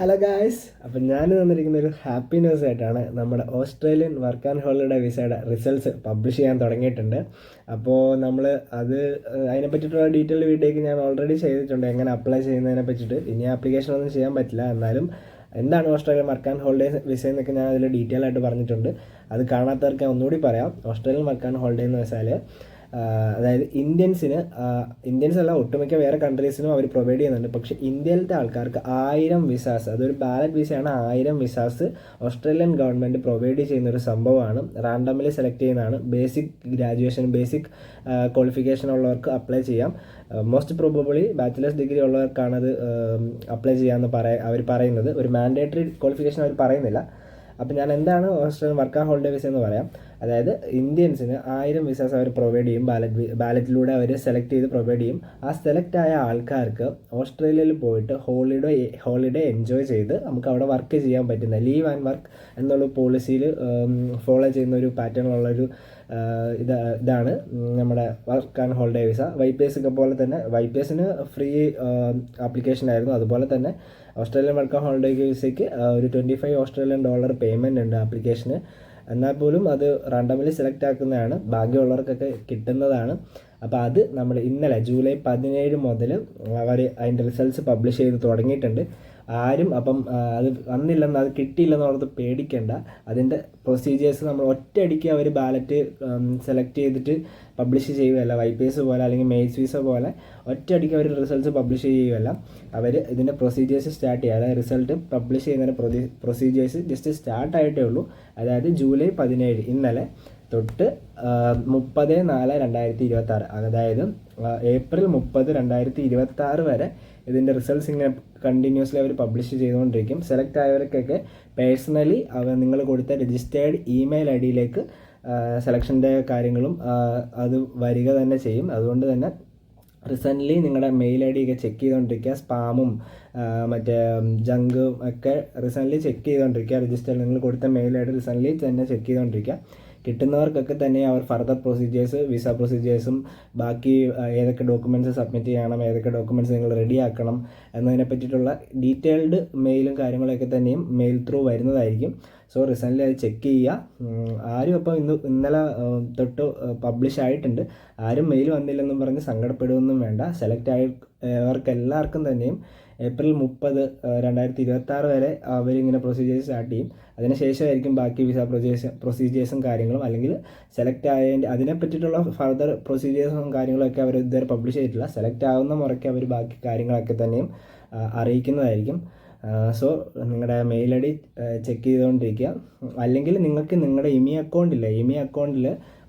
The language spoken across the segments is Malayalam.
ഹലോ ഗായ്സ്, അപ്പം ഞാൻ തന്നിരിക്കുന്ന ഒരു ഹാപ്പി ന്യൂസ് ആയിട്ടാണ്. നമ്മുടെ ഓസ്ട്രേലിയൻ വർക്ക് ആൻഡ് ഹോളിഡേ വിസയുടെ റിസൾട്ട്സ് പബ്ലിഷ് ചെയ്യാൻ തുടങ്ങിയിട്ടുണ്ട്. അപ്പോൾ നമ്മൾ അത് അതിനെ പറ്റിയിട്ടുള്ള ഡീറ്റെയിൽഡ് വീഡിയോയ്ക്ക് ഞാൻ ഓൾറെഡി ചെയ്തിട്ടുണ്ട്, എങ്ങനെ അപ്ലൈ ചെയ്യുന്നതിനെ പറ്റിയിട്ട്. ഇനി ആപ്ലിക്കേഷൻ ഒന്നും ചെയ്യാൻ പറ്റില്ല, എന്നാലും എന്താണ് Australian work and holiday visa എന്നൊക്കെ ഞാൻ അതിൽ ഡീറ്റെയിൽ ആയിട്ട് പറഞ്ഞിട്ടുണ്ട്. അത് കാണാത്തവർക്ക് ഞാൻ ഒന്നുകൂടി പറയാം. ഓസ്ട്രേലിയൻ വർക്ക് ആൻഡ് ഹോളിഡേ എന്ന് വെച്ചാൽ അതായത് ഇന്ത്യൻസ് അല്ല, ഒട്ടുമിക്ക വേറെ കൺട്രീസിനും അവർ പ്രൊവൈഡ് ചെയ്യുന്നുണ്ട്. പക്ഷേ ഇന്ത്യയിലത്തെ ആൾക്കാർക്ക് 1000 വിസാസ്, അതൊരു ബാലറ്റ് വിസയാണ്. 1000 വിസാസ് ഓസ്ട്രേലിയൻ ഗവൺമെൻറ് പ്രൊവൈഡ് ചെയ്യുന്ന ഒരു സംഭവമാണ്. റാൻഡമിലി സെലക്ട് ചെയ്യുന്നതാണ്. ബേസിക് ഗ്രാജുവേഷൻ, ബേസിക് ക്വാളിഫിക്കേഷൻ ഉള്ളവർക്ക് അപ്ലൈ ചെയ്യാം. മോസ്റ്റ് പ്രോബബിളി ബാച്ചിലേഴ്സ് ഡിഗ്രി ഉള്ളവർക്കാണത് അപ്ലൈ ചെയ്യാമെന്ന് അവർ പറയുന്നത്. ഒരു മാൻഡേറ്ററി ക്വാളിഫിക്കേഷൻ അവർ പറയുന്നില്ല. അപ്പോൾ ഞാൻ എന്താണ് Australian work and holiday visa എന്ന് പറയാം. അതായത് ഇന്ത്യൻസിന് 1000 വിസാസ് അവർ പ്രൊവൈഡ് ചെയ്യും. ബാലറ്റിലൂടെ അവർ സെലക്ട് ചെയ്ത് പ്രൊവൈഡ് ചെയ്യും. ആ സെലക്ട് ആയ ആൾക്കാർക്ക് ഓസ്ട്രേലിയയിൽ പോയിട്ട് ഹോളിഡേ എൻജോയ് ചെയ്ത് നമുക്ക് അവിടെ വർക്ക് ചെയ്യാൻ പറ്റുന്ന ലീവ് ആൻഡ് വർക്ക് എന്നുള്ള പോളിസിയിൽ ഫോളോ ചെയ്യുന്ന ഒരു പാറ്റേണിലുള്ളൊരു ഇതാണ് നമ്മുടെ work and holiday visa. YPS ഒക്കെ പോലെ തന്നെ YPSന് ഫ്രീ ആപ്ലിക്കേഷൻ ആയിരുന്നു. അതുപോലെ തന്നെ ഓസ്ട്രേലിയൻ വർക്ക് ആൻഡ് ഹോളിഡേ വിസയ്ക്ക് ഒരു $25 പേയ്മെൻ്റ് ഉണ്ട് ആപ്ലിക്കേഷന്. എന്നാൽ പോലും അത് റാൻഡമിലി സെലക്ട് ആക്കുന്നതാണ്, ഭാഗ്യമുള്ളവർക്കൊക്കെ കിട്ടുന്നതാണ്. അപ്പോൾ അത് നമ്മൾ ഇന്നലെ ജൂലൈ 17 മുതൽ അവർ അതിൻ്റെ റിസൾട്ട്സ് പബ്ലിഷ് ചെയ്ത് തുടങ്ങിയിട്ടുണ്ട്. ആരും അപ്പം അത് വന്നില്ലെന്ന്, അത് കിട്ടിയില്ലെന്ന് ഓർത്ത് പേടിക്കേണ്ട. അതിൻ്റെ പ്രൊസീജിയേഴ്സ് നമ്മൾ ഒറ്റയടിക്ക് അവർ ബാലറ്റ് സെലക്ട് ചെയ്തിട്ട് പബ്ലിഷ് ചെയ്യുകയല്ല. YPS പോലെ അല്ലെങ്കിൽ മെയ്സ് വിസ പോലെ ഒറ്റയടിക്ക് അവർ റിസൾട്ട്സ് പബ്ലിഷ് ചെയ്യുകയല്ല. അവർ ഇതിൻ്റെ പ്രൊസീജിയേഴ്സ് സ്റ്റാർട്ട് ചെയ്യുക. അതായത് റിസൾട്ട് പബ്ലിഷ് ചെയ്യുന്നതിൻ്റെ പ്രൊസീജിയേഴ്സ് ജസ്റ്റ് സ്റ്റാർട്ടായിട്ടേ ഉള്ളൂ. അതായത് ജൂലൈ 17 ഇന്നലെ തൊട്ട് 30/4/2026, അതായത് ഏപ്രിൽ 30, 2026 വരെ ഇതിൻ്റെ റിസൾട്ട്സ് ഇങ്ങനെ കണ്ടിന്യൂസ്ലി അവർ പബ്ലിഷ് ചെയ്തുകൊണ്ടിരിക്കും. സെലക്ട് ആയവർക്കൊക്കെ പേഴ്സണലി നിങ്ങൾ കൊടുത്ത രജിസ്റ്റേർഡ് ഇമെയിൽ ID സെലക്ഷൻ്റെ കാര്യങ്ങളും അത് വരിക തന്നെ ചെയ്യും. അതുകൊണ്ട് തന്നെ റീസെൻ്റ്ലി നിങ്ങളുടെ മെയിൽ ID ഒക്കെ ചെക്ക് ചെയ്തുകൊണ്ടിരിക്കുക. സ്പാമും മറ്റേ ജങ്കും ഒക്കെ റീസെൻ്റ്ലി ചെക്ക് ചെയ്തുകൊണ്ടിരിക്കുക. രജിസ്റ്റേർഡ് നിങ്ങൾ കൊടുത്ത മെയിൽ ID റീസെൻ്റ്ലി തന്നെ ചെക്ക് ചെയ്തുകൊണ്ടിരിക്കുക. കിട്ടുന്നവർക്കൊക്കെ തന്നെ അവർ ഫർദർ പ്രൊസീജിയേഴ്സ്, വിസ പ്രൊസീജിയേഴ്സും ബാക്കി ഏതൊക്കെ ഡോക്യുമെൻറ്റ്സ് സബ്മിറ്റ് ചെയ്യണം, ഏതൊക്കെ ഡോക്യുമെൻറ്റ്സ് നിങ്ങൾ റെഡിയാക്കണം എന്നതിനെ പറ്റിയിട്ടുള്ള ഡീറ്റെയിൽഡ് മെയിലും കാര്യങ്ങളൊക്കെ തന്നെയും മെയിൽ ത്രൂ വരുന്നതായിരിക്കും. സോ റീസെൻ്റ്ലി അത് ചെക്ക് ചെയ്യുക. ആരും അപ്പോൾ ഇന്നലെ തൊട്ട് പബ്ലിഷ് ആയിട്ടുണ്ട്. ആരും മെയിൽ വന്നില്ലെന്നും പറഞ്ഞ് സങ്കടപ്പെടുകയൊന്നും വേണ്ട. സെലക്ട് ആയവർക്ക് എല്ലാവർക്കും തന്നെയും ഏപ്രിൽ 30, 2026 വരെ അവരിങ്ങനെ പ്രൊസീജിയേഴ്സ് സ്റ്റാർട്ട് ചെയ്യും. അതിനുശേഷമായിരിക്കും ബാക്കി വിസ പ്രൊസീജിയേഴ്സും കാര്യങ്ങളും, അല്ലെങ്കിൽ സെലക്ട് ആയതിൻ്റെ അതിനെ പറ്റിയിട്ടുള്ള ഫർദർ പ്രൊസീജിയേഴ്സും കാര്യങ്ങളൊക്കെ അവർ ഇതുവരെ പബ്ലിഷ് ചെയ്തിട്ടില്ല. സെലക്ട് ആവുന്ന മുറയ്ക്ക് അവർ ബാക്കി കാര്യങ്ങളൊക്കെ തന്നെയും അറിയിക്കുന്നതായിരിക്കും. സോ നിങ്ങളുടെ മെയിൽ ID ചെക്ക് ചെയ്തുകൊണ്ടിരിക്കുക. അല്ലെങ്കിൽ നിങ്ങൾക്ക് നിങ്ങളുടെ ഇമി അക്കൗണ്ടിൽ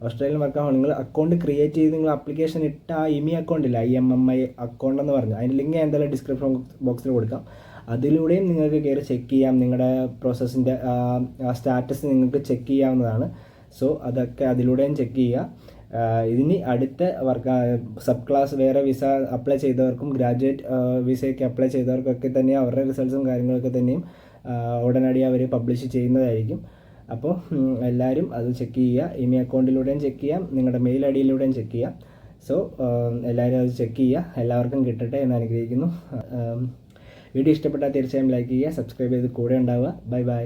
ഓസ്ട്രേലിയൻ വർക്ക് നിങ്ങൾ അക്കൗണ്ട് ക്രിയേറ്റ് ചെയ്ത് നിങ്ങൾ ആപ്ലിക്കേഷൻ ഇട്ട ആ അക്കൗണ്ടില്ല, IMMI അക്കൗണ്ട് എന്ന് പറഞ്ഞു, അതിൻ്റെ ലിങ്ക് എന്തായാലും ഡിസ്ക്രിപ്ഷൻ ബോക്സിൽ കൊടുക്കാം. അതിലൂടെയും നിങ്ങൾക്ക് കയറി ചെക്ക് ചെയ്യാം. നിങ്ങളുടെ പ്രോസസ്സിൻ്റെ സ്റ്റാറ്റസ് നിങ്ങൾക്ക് ചെക്ക് ചെയ്യാവുന്നതാണ്. സോ അതൊക്കെ അതിലൂടെയും ചെക്ക് ചെയ്യുക. ഇതിന് അടുത്ത സബ് ക്ലാസ് വേറെ വിസ അപ്ലൈ ചെയ്തവർക്കും ഗ്രാജുവേറ്റ് വിസയ്ക്ക് അപ്ലൈ ചെയ്തവർക്കൊക്കെ തന്നെ അവരുടെ റിസൾട്ട്സും കാര്യങ്ങളൊക്കെ തന്നെയും ഉടനടി അവർ പബ്ലിഷ് ചെയ്യുന്നതായിരിക്കും. അപ്പോൾ എല്ലാവരും അത് ചെക്ക് ചെയ്യുക. ഇമി അക്കൗണ്ടിലൂടെയും ചെക്ക് ചെയ്യാം, നിങ്ങളുടെ മെയിൽ IDയിലൂടെയും ചെക്ക് ചെയ്യാം. സോ എല്ലാവരും അത് ചെക്ക് ചെയ്യുക. എല്ലാവർക്കും കിട്ടട്ടെ എന്ന് അനുഗ്രഹിക്കുന്നു. വീഡിയോ ഇഷ്ടപ്പെട്ടാൽ തീർച്ചയായും ലൈക്ക് ചെയ്യുക, സബ്സ്ക്രൈബ് ചെയ്ത് കൂടെ ഉണ്ടാവുക. ബൈ.